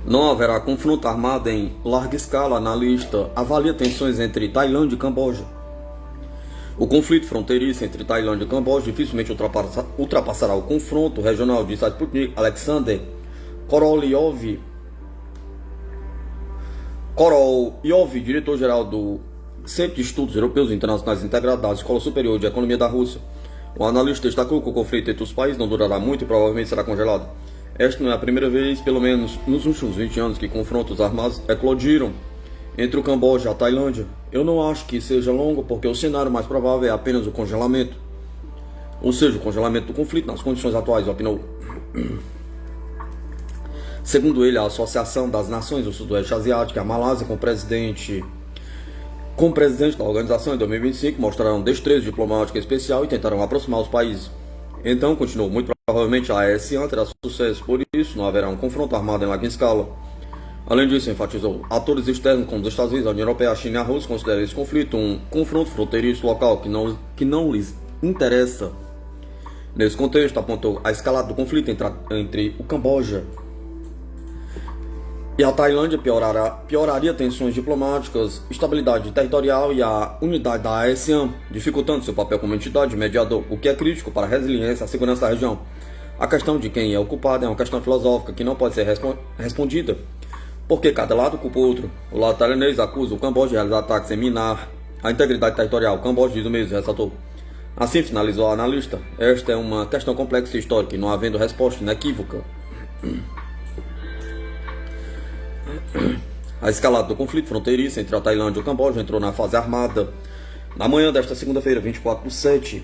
Não haverá confronto armado em larga escala. Analista avalia tensões entre Tailândia e Camboja. O conflito fronteiriço entre Tailândia e Camboja dificilmente ultrapassará o confronto regional, disse a Sputnik. Alexander Korolyov, diretor-geral do Centro de Estudos Europeus e Internacionais Integrados da Escola Superior de Economia da Rússia. O analista destacou que o conflito entre os países não durará muito e provavelmente será congelado. Esta não é a primeira vez, pelo menos nos últimos 20 anos, que confrontos armados eclodiram entre o Camboja e a Tailândia. Eu não acho que seja longo, porque o cenário mais provável é apenas o congelamento. Ou seja, o congelamento do conflito nas condições atuais, opinou. Segundo ele, a Associação das Nações do Sudoeste Asiático e a Malásia, com o presidente da organização em 2025, mostrarão destreza diplomática especial e tentarão aproximar os países. Então, continuou, muito provavelmente a ASEAN terá sucesso, por isso não haverá um confronto armado em larga escala. Além disso, enfatizou, atores externos como os Estados Unidos, a União Europeia, a China e a Rússia consideram esse conflito um confronto fronteiriço local que não lhes interessa. Nesse contexto, apontou a escalada do conflito entre o Camboja e a Tailândia pioraria tensões diplomáticas, estabilidade territorial e a unidade da ASEAN, dificultando seu papel como entidade mediador, o que é crítico para a resiliência e a segurança da região. A questão de quem é o culpado é uma questão filosófica que não pode ser respondida, porque cada lado culpa o outro. O lado tailandês acusa o Camboja de realizar ataques em minar a integridade territorial. O Camboja diz o mesmo, ressaltou. Assim finalizou a analista. Esta é uma questão complexa e histórica, e não havendo resposta inequívoca. A escalada do conflito fronteiriço entre a Tailândia e o Camboja entrou na fase armada na manhã desta segunda-feira, 24/7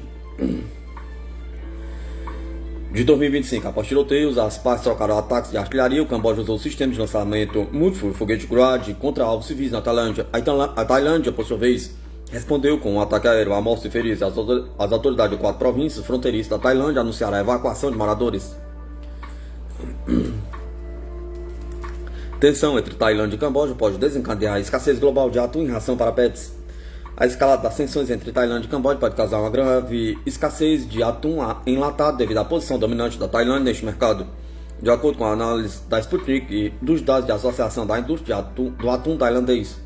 de 2025. Após tiroteios, as partes trocaram ataques de artilharia. O Camboja usou o sistema de lançamento múltiplo foguete Grad contra alvos civis na Tailândia. A Tailândia, por sua vez, respondeu com um ataque aéreo a mortos e feridos. As autoridades de 4 províncias fronteiriças da Tailândia anunciaram a evacuação de moradores. Tensão entre Tailândia e Camboja pode desencadear a escassez global de atum e ração para pets. A escalada das tensões entre Tailândia e Camboja pode causar uma grave escassez de atum enlatado devido à posição dominante da Tailândia neste mercado. De acordo com a análise da Sputnik e dos dados da Associação da Indústria do Atum Tailandês.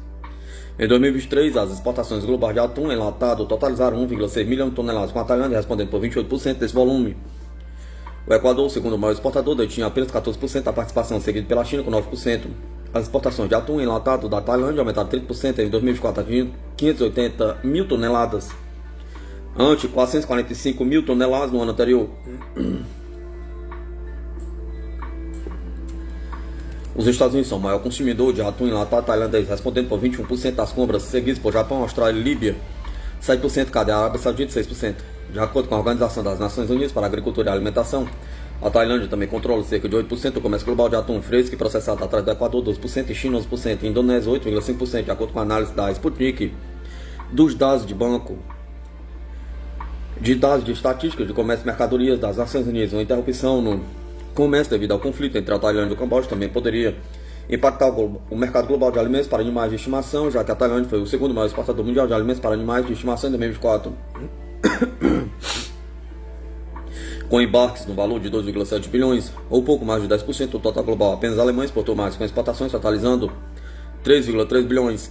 Em 2023, as exportações globais de atum enlatado totalizaram 1,6 milhão de toneladas, com a Tailândia respondendo por 28% desse volume. O Equador, o segundo maior exportador, detinha apenas 14% da participação, seguido pela China com 9%. As exportações de atum enlatado da Tailândia aumentaram 30% em 2024 a 580 mil toneladas, ante 445 mil toneladas no ano anterior. Os Estados Unidos são o maior consumidor de atum enlatado tailandês, respondendo por 21% das compras, seguidos por Japão, Austrália e Líbia, 7% cada, a Arábia Saudita 6%. De acordo com a Organização das Nações Unidas para a Agricultura e Alimentação, a Tailândia também controla cerca de 8% do comércio global de atum fresco e processado, atrás do Equador 12% e China 11%, e Indonésia 8,5%, de acordo com a análise da Sputnik dos dados de banco de dados de estatística de comércio e mercadorias das Nações Unidas. Uma interrupção no comércio devido ao conflito entre a Tailândia e o Camboja também poderia impactar o mercado global de alimentos para animais de estimação, já que a Tailândia foi o segundo maior exportador mundial de alimentos para animais de estimação em 2024. Com embarques no valor de 2,7 bilhões, ou pouco mais de 10% do total global. Apenas a Alemanha exportou mais, com exportações totalizando 3,3 bilhões.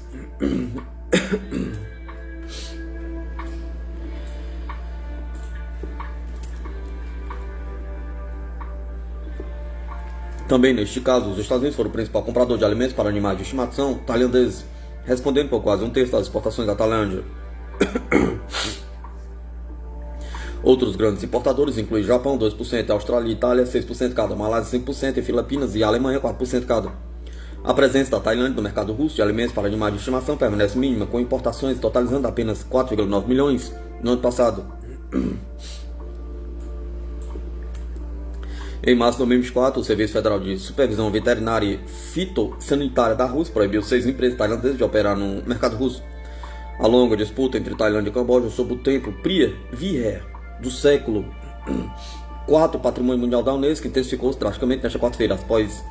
Também neste caso, os Estados Unidos foram o principal comprador de alimentos para animais de estimação tailandeses, respondendo por quase 1/3 das exportações da Tailândia. Outros grandes importadores incluem Japão 2%, Austrália e Itália 6% cada, Malásia 5% e Filipinas e Alemanha 4% cada. A presença da Tailândia no mercado russo de alimentos para animais de estimação permanece mínima, com importações totalizando apenas 4,9 milhões no ano passado. Em março de 2024, o Serviço Federal de Supervisão Veterinária e Fitossanitária da Rússia proibiu 6 empresas tailandesas de operar no mercado russo. A longa disputa entre Tailândia e Camboja sobre o templo Preah Vihear do século IV, patrimônio mundial da Unesco, intensificou-se drasticamente nesta quarta-feira, após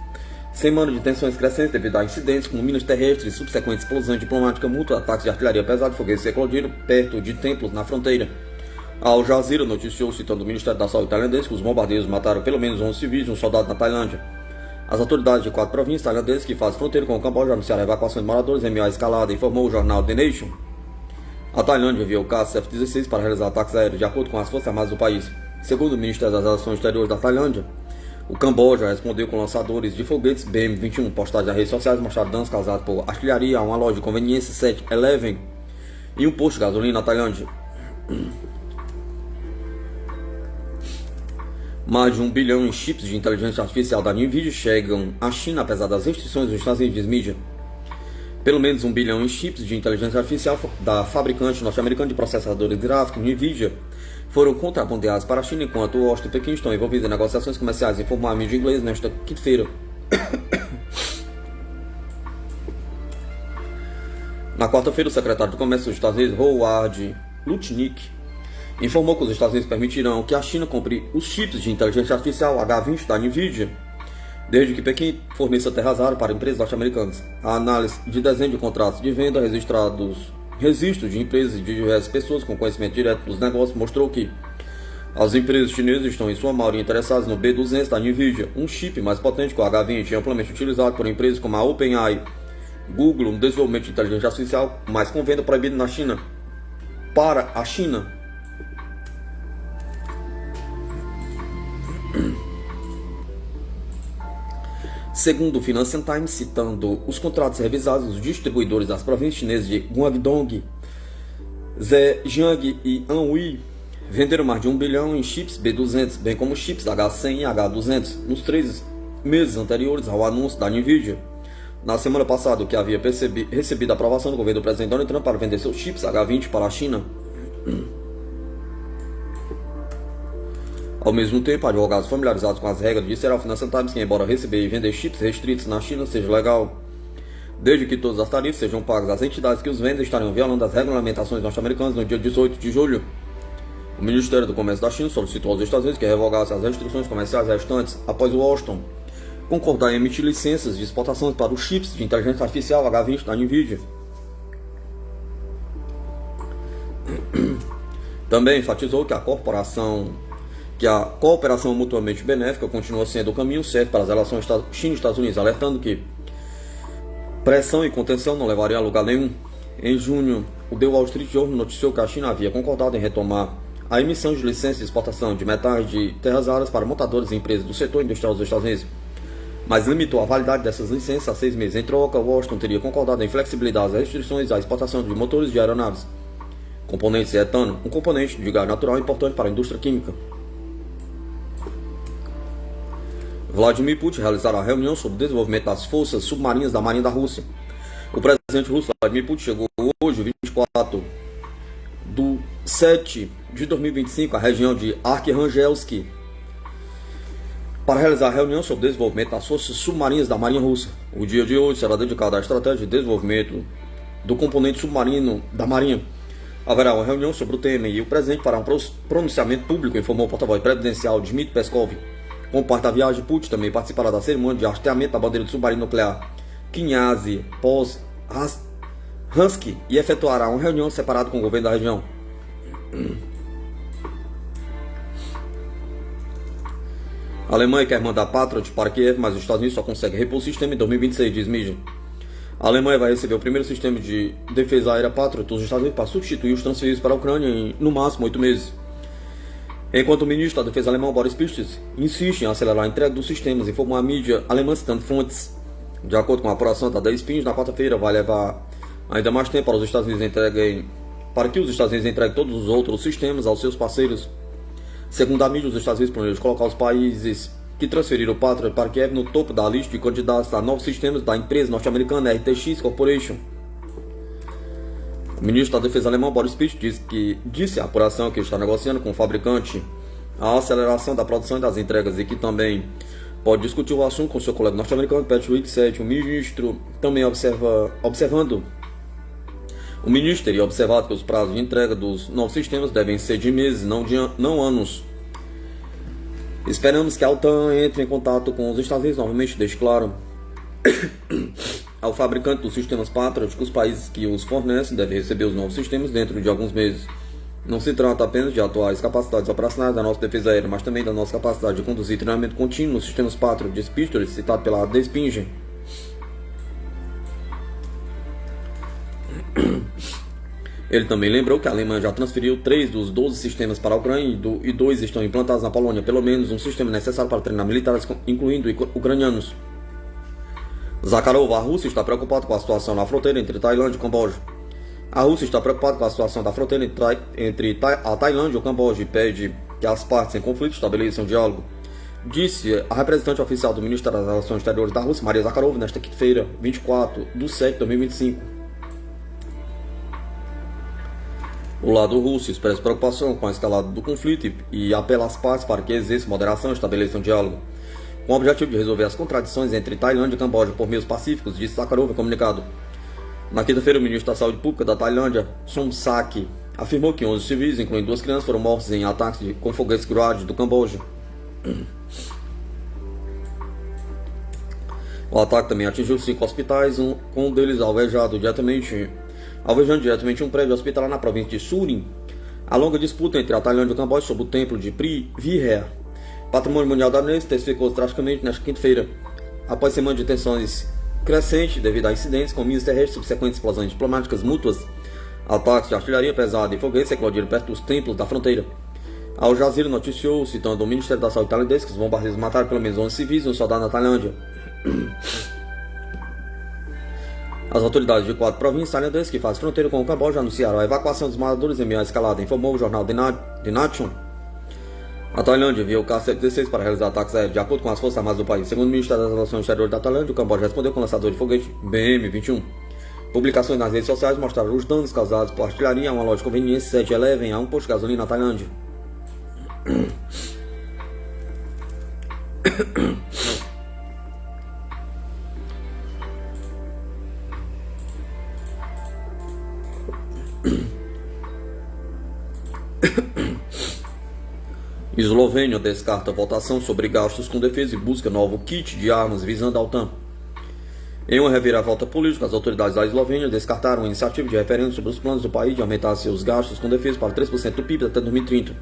semana de tensões crescentes devido a incidentes como minas terrestres, subsequentes explosões diplomáticas mútuas, ataques de artilharia pesada e foguetes eclodiram perto de templos na fronteira. A Al Jazeera noticiou, citando o Ministério da Saúde tailandês, que os bombardeios mataram pelo menos 11 civis e um soldado na Tailândia. As autoridades de 4 províncias tailandesas que fazem fronteira com o Camboja anunciaram a evacuação de moradores em meio à escalada, informou o jornal The Nation. A Tailândia enviou caças F-16 para realizar ataques aéreos de acordo com as forças armadas do país. Segundo o Ministério das Relações Exteriores da Tailândia, o Camboja respondeu com lançadores de foguetes BM-21 postados nas redes sociais, mostraram danos causados por artilharia a uma loja de conveniência 7-Eleven e um posto de gasolina na Tailândia. Mais de 1 bilhão em chips de inteligência artificial da NVIDIA chegam à China, apesar das restrições dos Estados Unidos, diz mídia. Pelo menos 1 bilhão em chips de inteligência artificial da fabricante norte-americana de processadores gráficos NVIDIA foram contrabandeados para a China, enquanto Washington e Pequim estão envolvidos em negociações comerciais, informou a mídia inglesa nesta quinta-feira. Na quarta-feira, o secretário de Comércio dos Estados Unidos, Howard Lutnick, informou que os Estados Unidos permitirão que a China compre os chips de inteligência artificial H20 da NVIDIA, desde que Pequim forneça terras raras para empresas norte-americanas. A análise de desenho de contratos de venda registros de empresas e de diversas pessoas com conhecimento direto dos negócios mostrou que as empresas chinesas estão em sua maioria interessadas no B200 da NVIDIA, um chip mais potente que o H20 e amplamente utilizado por empresas como a OpenAI, Google no desenvolvimento de inteligência artificial, mas com venda proibida na China. Para a China, segundo o Financial Times, citando os contratos revisados, os distribuidores das províncias chinesas de Guangdong, Zhejiang e Anhui venderam mais de 1 bilhão em chips B200, bem como chips H100 e H200, nos 3 meses anteriores ao anúncio da NVIDIA. Na semana passada, o que havia recebido a aprovação do governo do presidente Donald Trump para vender seus chips H20 para a China. Ao mesmo tempo, advogados familiarizados com as regras disseram ao Financial Times que, embora receber e vender chips restritos na China seja legal, desde que todas as tarifas sejam pagas às entidades que os vendem, estariam violando as regulamentações norte-americanas no dia 18 de julho. O Ministério do Comércio da China solicitou aos Estados Unidos que revogassem as restrições comerciais restantes após Washington concordar em emitir licenças de exportação para os chips de inteligência artificial H20 da NVIDIA. Também enfatizou que a cooperação mutuamente benéfica continua sendo o caminho certo para as relações China e Estados Unidos, alertando que pressão e contenção não levariam a lugar nenhum. Em junho, o The Wall Street Journal noticiou que a China havia concordado em retomar a emissão de licenças de exportação de metais de terras raras para montadores e empresas do setor industrial dos Estados Unidos, mas limitou a validade dessas licenças a 6 meses. Em troca, Washington teria concordado em flexibilizar as restrições à exportação de motores de aeronaves, componentes de etano, um componente de gás natural importante para a indústria química. Vladimir Putin realizará a reunião sobre o desenvolvimento das forças submarinas da Marinha da Rússia. O presidente russo Vladimir Putin chegou hoje, 24/7/2025, à região de Arkhangelsk, para realizar a reunião sobre o desenvolvimento das forças submarinas da Marinha Russa. O dia de hoje será dedicado à estratégia de desenvolvimento do componente submarino da Marinha. Haverá uma reunião sobre o tema e o presidente fará um pronunciamento público, informou o porta-voz presidencial Dmitry Peskov. Como parte da viagem, Putin também participará da cerimônia de hasteamento da bandeira do submarino nuclear Knyaz Pozhansky e efetuará uma reunião separada com o governo da região. A Alemanha quer mandar Patriot para Kiev, mas os Estados Unidos só conseguem repor o sistema em 2026, diz mídia. A Alemanha vai receber o primeiro sistema de defesa aérea Patriot dos Estados Unidos para substituir os transferidos para a Ucrânia em, no máximo, 8 meses. Enquanto o ministro da Defesa alemão Boris Pistorius insiste em acelerar a entrega dos sistemas, informou a mídia alemã citando fontes. De acordo com a apuração da The Spin, na quarta-feira vai levar ainda mais tempo para que os Estados Unidos entreguem todos os outros sistemas aos seus parceiros. Segundo a mídia, os Estados Unidos planejam colocar os países que transferiram o Patriot para Kiev no topo da lista de candidatos a novos sistemas da empresa norte-americana RTX Corporation. O ministro da Defesa alemão Boris Pistorius disse à apuração que está negociando com o fabricante a aceleração da produção e das entregas, e que também pode discutir o assunto com seu colega norte-americano Patrick Sete. O ministro também observando o ministro teria observado que os prazos de entrega dos novos sistemas devem ser de meses, não anos. Esperamos que a OTAN entre em contato com os Estados Unidos novamente, deixe claro ao fabricante dos sistemas Patriot que os países que os fornecem devem receber os novos sistemas dentro de alguns meses. Não se trata apenas de atuais capacidades operacionais da nossa defesa aérea, mas também da nossa capacidade de conduzir treinamento contínuo nos sistemas Patriot de Pistols, citado pela The Spingen. Ele também lembrou que a Alemanha já transferiu 3 dos 12 sistemas para a Ucrânia e 2 estão implantados na Polônia, pelo menos um sistema necessário para treinar militares, incluindo ucranianos. Zakharov, a Rússia está preocupada com a situação na fronteira entre Tailândia e Camboja. A Rússia está preocupada com a situação da fronteira entre a Tailândia e o Camboja e pede que as partes em conflito estabeleçam um diálogo, disse a representante oficial do Ministério das Relações Exteriores da Rússia, Maria Zakharov, nesta quinta-feira, 24/7/2025. O lado russo expressa preocupação com a escalada do conflito e apela às partes para que exerçam moderação e estabeleçam um diálogo, com o objetivo de resolver as contradições entre Tailândia e Camboja por meios pacíficos, disse Zakharov em comunicado. Na quinta-feira, o ministro da Saúde Pública da Tailândia, Somsak, afirmou que 11 civis, incluindo 2 crianças, foram mortos em ataques com foguetes Grad do Camboja. O ataque também atingiu 5 hospitais, com um deles alvejando diretamente um prédio hospitalar na província de Surin. A longa disputa entre a Tailândia e o Camboja sobre o templo de Viher, patrimônio mundial da Unesco, intensificou drasticamente nesta quinta-feira, após semana de tensões crescente devido a incidentes com minas terrestres, subsequentes explosões diplomáticas mútuas, ataques de artilharia pesada e foguetes eclodiram perto dos templos da fronteira. Al Jazeera noticiou, citando o Ministério da Saúde tailandês, que os bombardeios mataram pelo menos 11 civis e um soldado na Tailândia. As autoridades de 4 províncias tailandesas que fazem fronteira com o Camboja anunciaram a evacuação dos moradores em meio à escalada, informou o jornal The Nation. A Tailândia enviou o K-16 para realizar ataques aéreos, de acordo com as Forças Armadas do país. Segundo o Ministério das Relações Exteriores da Tailândia, o Camboja respondeu com lançador de foguete BM-21. Publicações nas redes sociais mostraram os danos causados por artilharia a uma loja de conveniência 7-Eleven a um posto de gasolina na Tailândia. Eslovênia descarta votação sobre gastos com defesa e busca novo kit de armas visando a OTAN. Em uma reviravolta política, as autoridades da Eslovênia descartaram a iniciativa de referendo sobre os planos do país de aumentar seus gastos com defesa para 3% do PIB até 2030.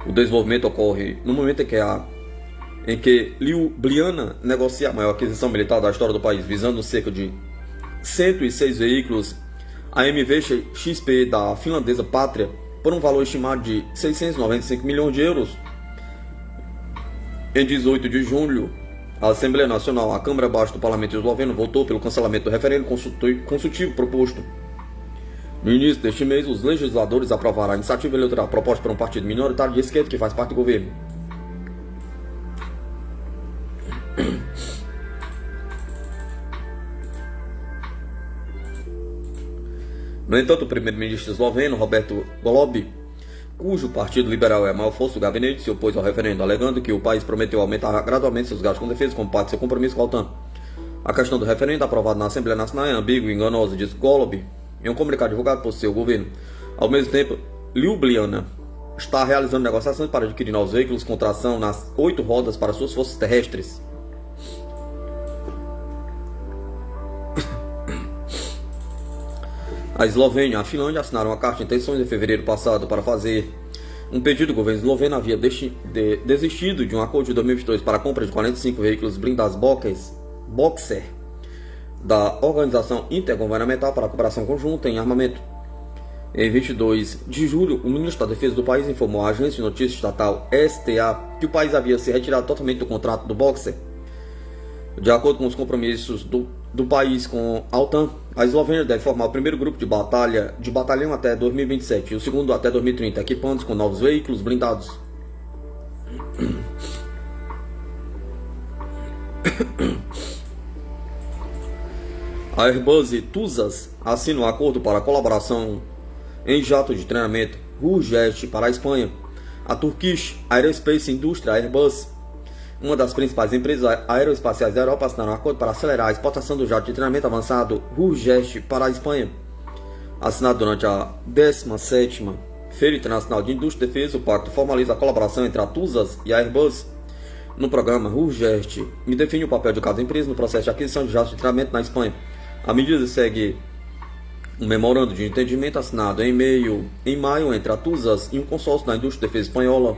O desenvolvimento ocorre no momento em que Ljubljana negocia a maior aquisição militar da história do país, visando cerca de 106 veículos AMV XP da finlandesa Patria, por um valor estimado de 695 milhões de euros. Em 18 de julho, a Assembleia Nacional, a Câmara Baixa do Parlamento esloveno, votou pelo cancelamento do referendo consultivo proposto. No início deste mês, os legisladores aprovaram a iniciativa eleitoral proposta por um partido minoritário de esquerda que faz parte do governo. No entanto, o primeiro-ministro esloveno, Roberto Golob, cujo partido liberal é a maior força do gabinete, se opôs ao referendo, alegando que o país prometeu aumentar gradualmente seus gastos com defesa como parte de seu compromisso com a OTAN. A questão do referendo aprovado na Assembleia Nacional é ambígua e enganosa, diz Golob em um comunicado divulgado por seu governo. Ao mesmo tempo, Ljubljana está realizando negociações para adquirir novos veículos com tração nas 8 rodas para suas forças terrestres. A Eslovênia e a Finlândia assinaram uma carta de intenções em fevereiro passado para fazer um pedido. O governo esloveno havia desistido de um acordo de 2022 para a compra de 45 veículos blindados Boxer da Organização Intergovernamental para a Cooperação Conjunta em Armamento. Em 22 de julho, o ministro da Defesa do país informou à agência de notícias estatal STA que o país havia se retirado totalmente do contrato do Boxer. De acordo com os compromissos do país com a OTAN, a Eslovênia deve formar o primeiro grupo de batalhão até 2027 e o segundo até 2030, equipando-se com novos veículos blindados. A Airbus e TUSAS assinam um acordo para a colaboração em jato de treinamento RUJET para a Espanha. A Turkish Aerospace Industry, a Airbus, uma das principais empresas aeroespaciais da Europa, assinaram um acordo para acelerar a exportação do jato de treinamento avançado Hurjet para a Espanha. Assinado durante a 17ª Feira Internacional de Indústria e Defesa, o pacto formaliza a colaboração entre a TUSAS e a Airbus no programa Hurjet e define o papel de cada empresa no processo de aquisição de jatos de treinamento na Espanha. A medida segue um memorando de entendimento assinado em maio entre a TUSAS e um consórcio da indústria de defesa espanhola,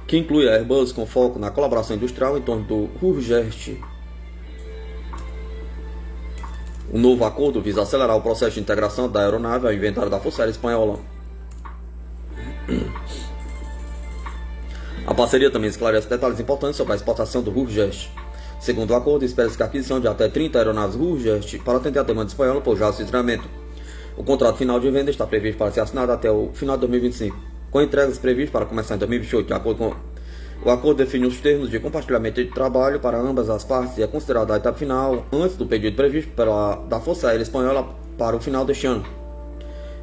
que inclui a Airbus com foco na colaboração industrial em torno do Hurjet. O novo acordo visa acelerar o processo de integração da aeronave ao inventário da Força Aérea Espanhola. A parceria também esclarece detalhes importantes sobre a exportação do Hurjet. Segundo o acordo, espera-se que a aquisição de até 30 aeronaves Hurjet para atender a demanda espanhola por jatos de treinamento. O contrato final de venda está previsto para ser assinado até o final de 2025, com entregas previstas para começar em 2028. O acordo define os termos de compartilhamento de trabalho para ambas as partes e é considerada a etapa final antes do pedido previsto da Força Aérea Espanhola para o final deste ano.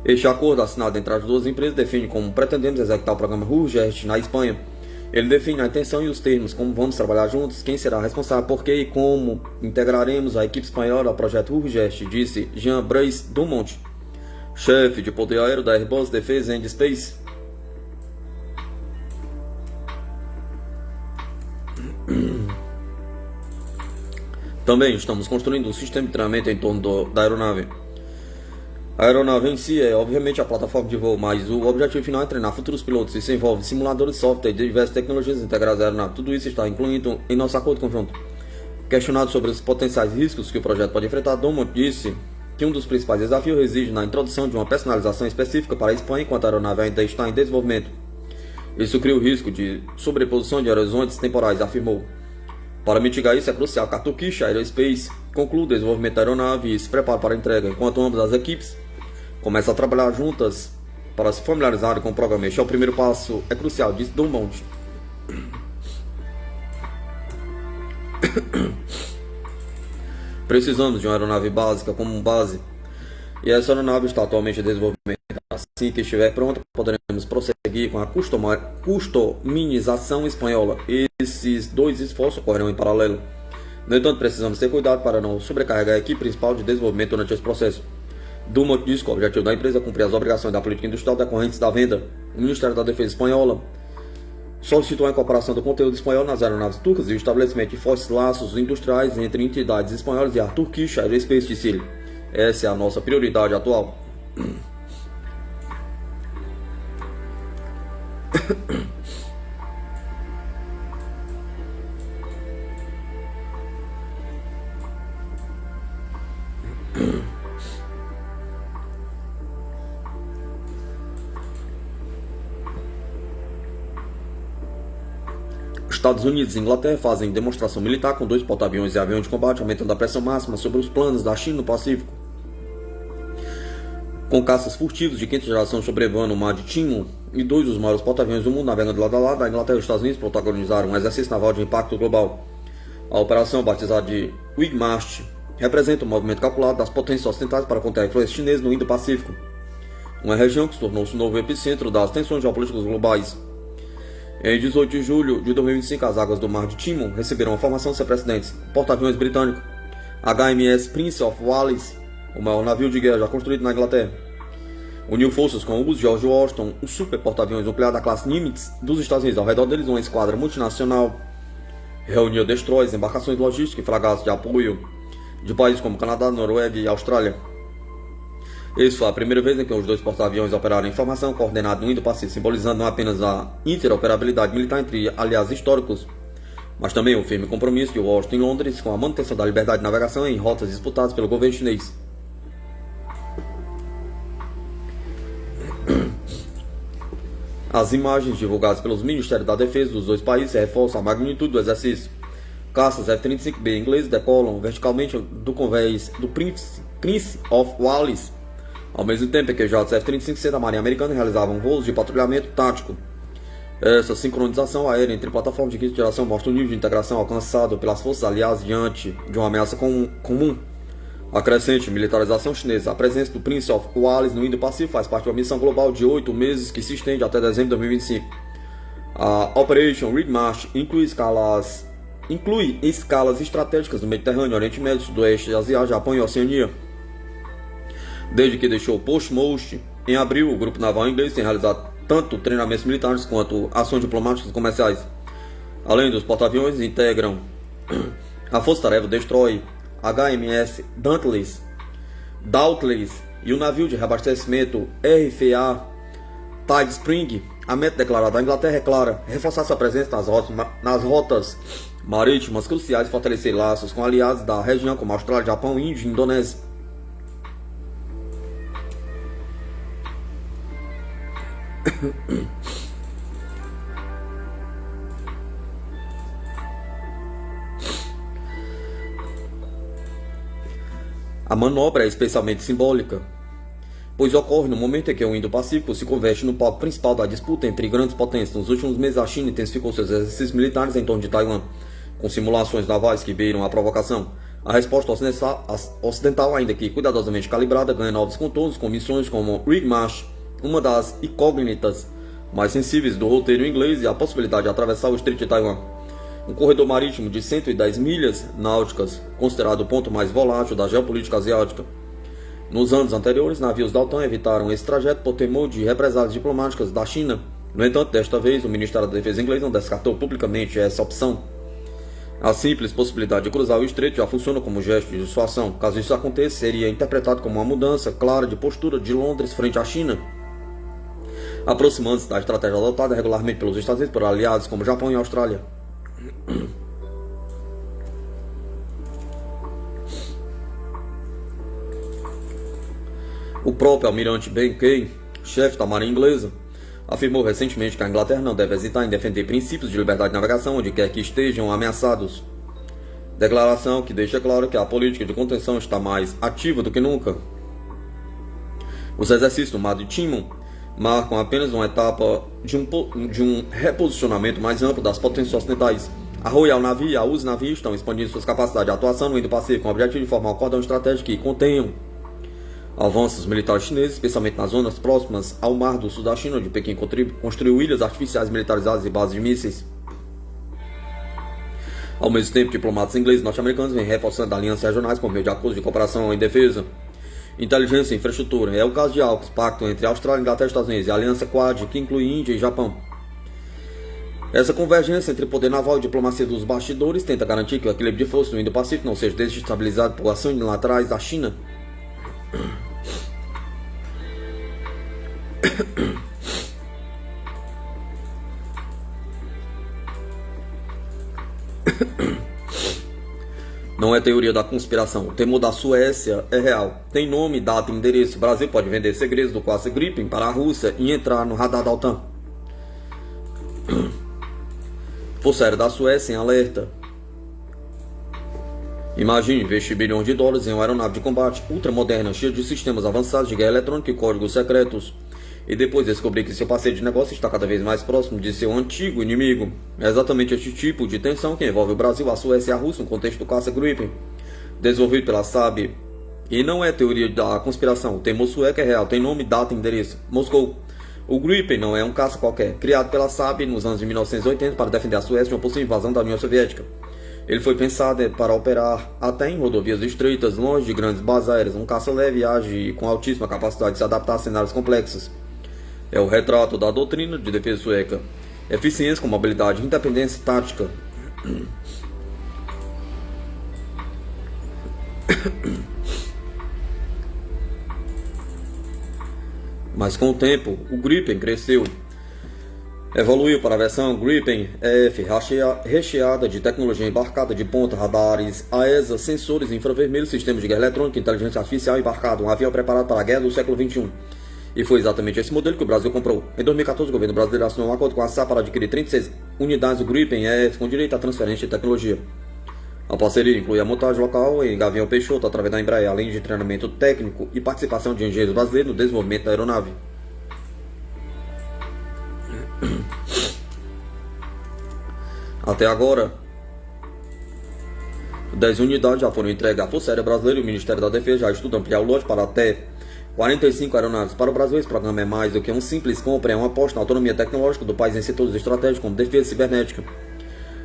Este acordo, assinado entre as duas empresas, define como pretendemos executar o programa Hurjet na Espanha. Ele define a intenção e os termos, como vamos trabalhar juntos, quem será responsável por quê e como integraremos a equipe espanhola ao projeto Hurjet, disse Jean-Brice Dumont, chefe de poder aéreo da Airbus Defence and Space. Também estamos construindo um sistema de treinamento em torno da aeronave. A aeronave em si é, obviamente, a plataforma de voo, mas o objetivo final é treinar futuros pilotos. Isso envolve simuladores de software e diversas tecnologias integradas à aeronave. Tudo isso está incluído em nosso acordo conjunto. Questionado sobre os potenciais riscos que o projeto pode enfrentar, Dumont disse que um dos principais desafios reside na introdução de uma personalização específica para a Espanha enquanto a aeronave ainda está em desenvolvimento. Isso cria o risco de sobreposição de horizontes temporais, afirmou. Para mitigar isso, é crucial que a Turkish Aerospace conclua o desenvolvimento da aeronave e se prepare para a entrega, enquanto ambas as equipes começam a trabalhar juntas para se familiarizarem com o programa. Este é o primeiro passo, é crucial, disse Dumont. Precisamos de uma aeronave básica como base, e essa aeronave está atualmente em desenvolvimento. Assim que estiver pronta, poderemos prosseguir com a customização espanhola. Esses dois esforços ocorrerão em paralelo. No entanto, precisamos ter cuidado para não sobrecarregar a equipe principal de desenvolvimento durante esse processo. Dumont diz que o objetivo da empresa é cumprir as obrigações da política industrial decorrentes da venda. O Ministério da Defesa espanhola solicitou a incorporação do conteúdo espanhol nas aeronaves turcas e o estabelecimento de fortes laços industriais entre entidades espanholas e a Turkish Aerospace de Chile. Essa é a nossa prioridade atual. Estados Unidos e Inglaterra fazem demonstração militar com 2 porta-aviões e aviões de combate, aumentando a pressão máxima sobre os planos da China no Pacífico. Com caças furtivos de quinta geração sobrevoando o mar de Timor e 2 dos maiores porta-aviões do mundo navegando lado a lado, a Inglaterra e os Estados Unidos protagonizaram um exercício naval de impacto global. A operação, batizada de Wigmast, representa um movimento calculado das potências ocidentais para conter a influência chinesa no Indo-Pacífico, uma região que se tornou-se o novo epicentro das tensões geopolíticas globais. Em 18 de julho de 2025, as águas do mar de Timor receberam uma formação sem precedentes. O porta-aviões britânico HMS Prince of Wales, o maior navio de guerra já construído na Inglaterra, uniu forças com o George Washington, o super porta-aviões nuclear da classe Nimitz dos Estados Unidos. Ao redor deles, uma esquadra multinacional reuniu destroyers, embarcações logísticas e fragatas de apoio de países como Canadá, Noruega e Austrália. Essa foi a primeira vez em que os 2 porta-aviões operaram em formação coordenada no Indo-Pacífico, simbolizando não apenas a interoperabilidade militar entre aliados históricos, mas também o firme compromisso de Washington e Londres com a manutenção da liberdade de navegação em rotas disputadas pelo governo chinês. As imagens divulgadas pelos Ministérios da Defesa dos 2 países reforçam a magnitude do exercício. Caças F-35B ingleses decolam verticalmente do convés do Prince of Wales, ao mesmo tempo que jatos F-35C da Marinha Americana realizavam voos de patrulhamento tático. Essa sincronização aérea entre plataformas de quinta geração mostra o nível de integração alcançado pelas forças aliadas diante de uma ameaça comum. A crescente militarização chinesa. A presença do Prince of Wales no Indo-Pacífico faz parte de uma missão global de 8 meses que se estende até dezembro de 2025. A Operation Red March inclui escalas estratégicas no Mediterrâneo, Oriente Médio, Sudoeste Asiático, Japão e Oceania. Desde que deixou Portsmouth em abril, o grupo naval inglês tem realizado tanto treinamentos militares quanto ações diplomáticas e comerciais. Além dos porta-aviões, integram a Força-Tarefa Destroy, HMS Dauntless e o navio de reabastecimento RFA Tide Spring. A meta declarada da Inglaterra é clara: reforçar sua presença nas rotas marítimas cruciais e fortalecer laços com aliados da região como Austrália, Japão, Índia e Indonésia. A manobra é especialmente simbólica, pois ocorre no momento em que o Indo-Pacífico se converte no palco principal da disputa entre grandes potências. Nos últimos meses, a China intensificou seus exercícios militares em torno de Taiwan, com simulações navais que beiram a provocação. A resposta ocidental, ainda que cuidadosamente calibrada, ganha novos contornos com missões como Red March, uma das incógnitas mais sensíveis do roteiro inglês, e a possibilidade de atravessar o Estreito de Taiwan. Um corredor marítimo de 110 milhas náuticas, considerado o ponto mais volátil da geopolítica asiática. Nos anos anteriores, navios da OTAN evitaram esse trajeto por temor de represálias diplomáticas da China. No entanto, desta vez, o Ministério da Defesa inglês não descartou publicamente essa opção. A simples possibilidade de cruzar o estreito já funciona como gesto de dissuasão. Caso isso aconteça, seria interpretado como uma mudança clara de postura de Londres frente à China, aproximando-se da estratégia adotada regularmente pelos Estados Unidos por aliados como Japão e Austrália. O próprio almirante Ben Kay, chefe da Marinha Inglesa, afirmou recentemente que a Inglaterra não deve hesitar em defender princípios de liberdade de navegação onde quer que estejam ameaçados. Declaração que deixa claro que a política de contenção está mais ativa do que nunca. Os exercícios do Mar de Timon marcam apenas uma etapa de um reposicionamento mais amplo das potências ocidentais. A Royal Navy e a US Navy estão expandindo suas capacidades de atuação no Indo-Pacífico com o objetivo de formar um cordão estratégico que contenham avanços militares chineses, especialmente nas zonas próximas ao Mar do Sul da China, onde Pequim construiu ilhas artificiais militarizadas e bases de mísseis. Ao mesmo tempo, diplomatas ingleses e norte-americanos vêm reforçando alianças regionais por meio de acordos de cooperação em defesa, inteligência e infraestrutura. É o caso de AUKUS, pacto entre Austrália, Inglaterra e Estados Unidos, e a Aliança Quad, que inclui Índia e Japão. Essa convergência entre poder naval e diplomacia dos bastidores tenta garantir que o equilíbrio de forças no Indo-Pacífico não seja desestabilizado por ações unilaterais da China. Não é teoria da conspiração. O temor da Suécia é real. Tem nome, data e endereço. O Brasil pode vender segredos do caça Gripen para a Rússia e entrar no radar da OTAN. Força Aérea da Suécia em alerta. Imagine investir bilhões de dólares em uma aeronave de combate ultramoderna, cheia de sistemas avançados de guerra eletrônica e códigos secretos, e depois descobrir que seu parceiro de negócio está cada vez mais próximo de seu antigo inimigo. É exatamente este tipo de tensão que envolve o Brasil, a Suécia e a Rússia no contexto do caça Gripen, desenvolvido pela SAB. E não é teoria da conspiração. O temor sueco é real, tem nome, data e endereço. Moscou. O Gripen não é um caça qualquer, criado pela SAB nos anos de 1980 para defender a Suécia de uma possível invasão da União Soviética. Ele foi pensado para operar até em rodovias estreitas, longe de grandes bases aéreas. Um caça leve e age com altíssima capacidade de se adaptar a cenários complexos. É o retrato da doutrina de defesa sueca. Eficiência com mobilidade, independência tática. Mas com o tempo, o Gripen cresceu. Evoluiu para a versão Gripen F, recheada de tecnologia embarcada de ponta, radares, AESA, sensores infravermelhos, sistemas de guerra eletrônica, inteligência artificial embarcado, um avião preparado para a guerra do século XXI. E foi exatamente esse modelo que o Brasil comprou. Em 2014, o governo brasileiro assinou um acordo com a SAP para adquirir 36 unidades do Gripen F com direito à transferência de tecnologia. A parceria inclui a montagem local em Gavião Peixoto através da Embraer, além de treinamento técnico e participação de engenheiros brasileiros no desenvolvimento da aeronave. Até agora, 10 unidades já foram entregues à Força Aérea Brasileira e o Ministério da Defesa já estuda ampliar o lote para até 45 aeronaves. Para o Brasil, esse programa é mais do que um simples compra, é uma aposta na autonomia tecnológica do país em setores estratégicos como defesa cibernética,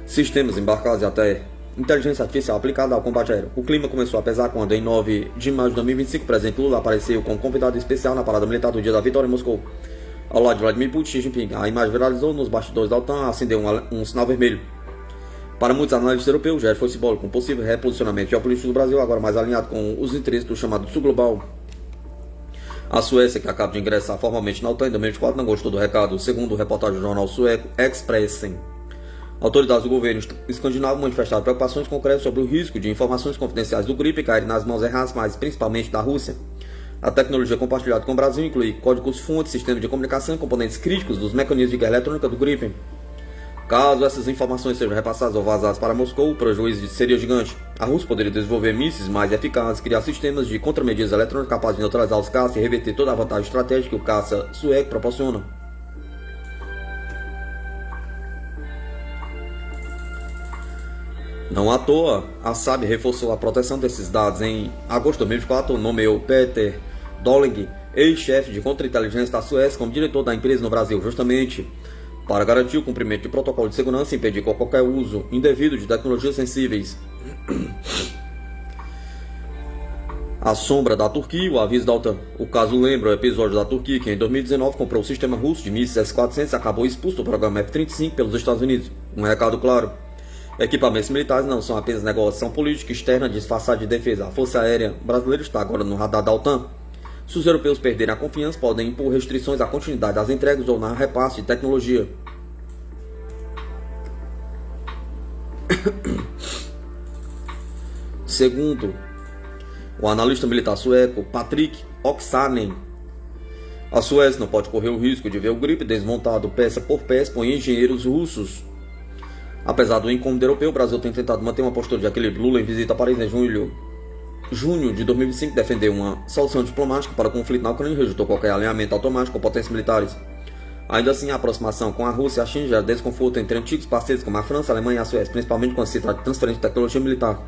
sistemas embarcados e até inteligência artificial aplicada ao combate aéreo. O clima começou a pesar quando, em 9 de maio de 2025, o presidente Lula apareceu como convidado especial na parada militar do Dia da Vitória em Moscou, ao lado de Vladimir Putin e Xi Jinping. A imagem viralizou nos bastidores da OTAN, acendeu um sinal vermelho. Para muitos analistas europeus, o gesto foi simbólico, um possível reposicionamento geopolítico do Brasil, agora mais alinhado com os interesses do chamado Sul Global. A Suécia, que acaba de ingressar formalmente na OTAN em 2024, não gostou do recado, segundo reportagem do jornal sueco Expressen. Autoridades do governo escandinavo manifestaram preocupações concretas sobre o risco de informações confidenciais do GRIP caírem nas mãos erradas, mas principalmente da Rússia. A tecnologia compartilhada com o Brasil inclui códigos-fontes, sistemas de comunicação e componentes críticos dos mecanismos de guerra eletrônica do GRIP. Caso essas informações sejam repassadas ou vazadas para Moscou, o prejuízo seria gigante. A Rússia poderia desenvolver mísseis mais eficazes, criar sistemas de contramedidas eletrônicas capazes de neutralizar os caças e reverter toda a vantagem estratégica que o caça sueco proporciona. Não à toa, a SAB reforçou a proteção desses dados. Em agosto de 2024, nomeou Peter Dolling, ex-chefe de contra-inteligência da Suécia, como diretor da empresa no Brasil, justamente para garantir o cumprimento de protocolo de segurança e impedir qualquer uso indevido de tecnologias sensíveis. A sombra da Turquia, o aviso da OTAN. O caso lembra o episódio da Turquia, que em 2019 comprou o sistema russo de mísseis S-400 e acabou expulso do programa F-35 pelos Estados Unidos. Um recado claro: equipamentos militares não são apenas negociação política externa disfarçada de defesa. A Força Aérea Brasileira está agora no radar da OTAN. Se os europeus perderem a confiança, podem impor restrições à continuidade das entregas ou na repasse de tecnologia. Segundo o analista militar sueco Patrick Oksanen, a Suécia não pode correr o risco de ver o GRIP desmontado peça por peça por engenheiros russos. Apesar do incômodo europeu, o Brasil tem tentado manter uma postura de equilíbrio. Lula, em visita a Paris em junho de 2025, defendeu uma solução diplomática para o conflito na Ucrânia e rejeitou qualquer alinhamento automático com potências militares. Ainda assim, a aproximação com a Rússia e a China gera desconforto entre antigos parceiros como a França, a Alemanha e a Suécia, principalmente quando se trata de transferência de tecnologia militar.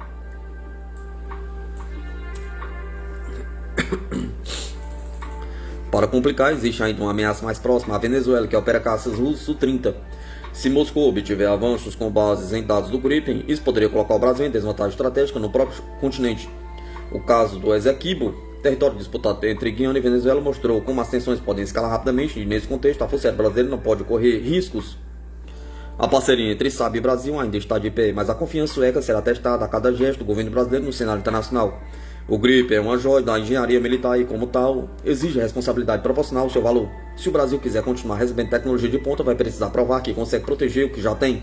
Para complicar, existe ainda uma ameaça mais próxima, a Venezuela, que opera caças russos Su-30. Se Moscou obtiver avanços com bases em dados do Gripen, isso poderia colocar o Brasil em desvantagem estratégica no próprio continente. O caso do Essequibo, território disputado entre Guiana e Venezuela, mostrou como as tensões podem escalar rapidamente e, nesse contexto, a Força Aérea Brasileira não pode correr riscos. A parceria entre SAB e Brasil ainda está de pé, mas a confiança sueca será testada a cada gesto do governo brasileiro no cenário internacional. O GRIP é uma joia da engenharia militar e, como tal, exige responsabilidade proporcional ao seu valor. Se o Brasil quiser continuar recebendo tecnologia de ponta, vai precisar provar que consegue proteger o que já tem.